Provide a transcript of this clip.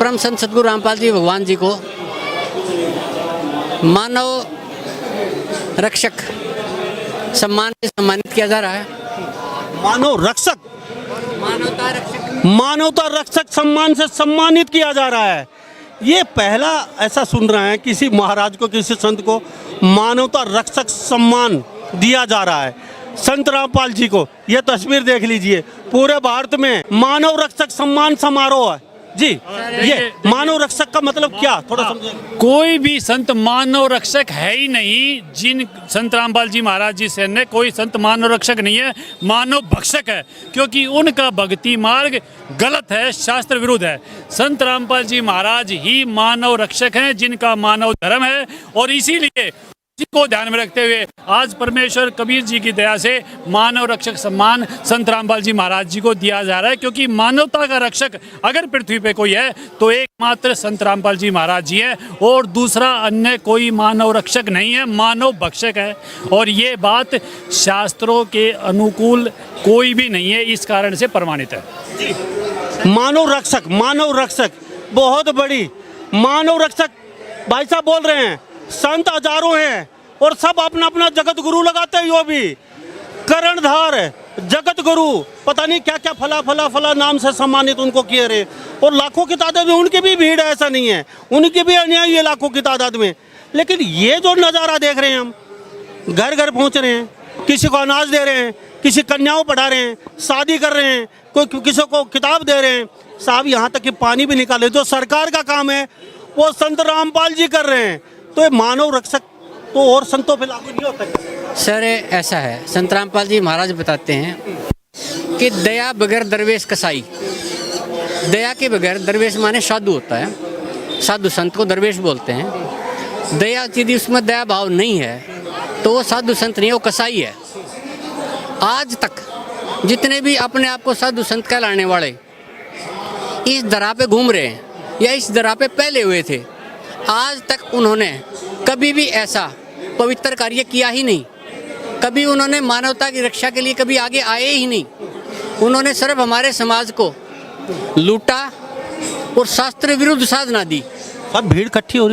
परम संत सद्गुरु रामपाल जी भगवान जी को मानव रक्षक सम्मान से सम्मानित किया जा रहा है। मानव रक्षक, मानवता रक्षक सम्मान से सम्मानित किया जा रहा है। ये पहला ऐसा सुन रहे हैं किसी महाराज को, किसी संत को मानवता रक्षक सम्मान दिया जा रहा है। संत रामपाल जी को यह तस्वीर देख लीजिए, पूरे भारत में मानव रक्षक सम्मान समारोह है जी। ये मानव रक्षक का मतलब क्या, थोड़ा समझिए। कोई भी संत मानव रक्षक है ही नहीं। जिन संत रामपाल जी महाराज जी से ने कोई संत मानव रक्षक नहीं है, मानव भक्षक है, क्योंकि उनका भक्ति मार्ग गलत है, शास्त्र विरुद्ध है। संत रामपाल जी महाराज ही मानव रक्षक हैं, जिनका मानव धर्म है। और इसीलिए इसी को ध्यान में रखते हुए आज परमेश्वर कबीर जी की दया से मानव रक्षक सम्मान संत रामपाल जी महाराज जी को दिया जा रहा है। क्योंकि मानवता का रक्षक अगर पृथ्वी पे कोई है तो एकमात्र संत रामपाल जी महाराज जी है, और दूसरा अन्य कोई मानव रक्षक नहीं है, मानव भक्षक है। और ये बात शास्त्रों के अनुकूल कोई भी नहीं है, इस कारण से प्रमाणित है। मानव रक्षक बहुत बड़ी मानव रक्षक भाई साहब बोल रहे हैं। संत हजारों हैं और सब अपना अपना जगत गुरु लगाते हैं। यो भी कर्णधार जगत गुरु, पता नहीं क्या क्या फला नाम से सम्मानित उनको किए रहे। और लाखों की तादाद में उनकी भी भीड़ है, ऐसा नहीं है, उनकी भी अनुयायी है लाखों की तादाद में। लेकिन ये जो नज़ारा देख रहे हैं हम, घर घर पहुँच रहे हैं, किसी को अनाज दे रहे हैं, किसी कन्याओं पढ़ा रहे हैं, शादी कर रहे हैं, कोई किसी को किताब दे रहे हैं, साहब यहाँ तक कि पानी भी निकाले। जो सरकार का काम है वो संत रामपाल जी कर रहे हैं। तो ये मानव रक्षक तो और संतों पे लागू नहीं होता। सर ऐसा है, संत रामपाल जी महाराज बताते हैं कि दया बगैर दरवेश कसाई। दया के बगैर दरवेश माने साधु होता है, साधु संत को दरवेश बोलते हैं। दया यदि उसमें दया भाव नहीं है तो वो साधु संत नहीं है, वो कसाई है। आज तक जितने भी अपने आप को साधु संत कहलाने वाले इस दरा पे घूम रहे हैं या इस दरा पे पहले हुए थे, आज तक उन्होंने कभी भी ऐसा पवित्र कार्य किया ही नहीं। कभी उन्होंने मानवता की रक्षा के लिए कभी आगे आए ही नहीं। उन्होंने सिर्फ हमारे समाज को लूटा और शास्त्र विरुद्ध साधना दी। सब भीड़ इकट्ठी हो रही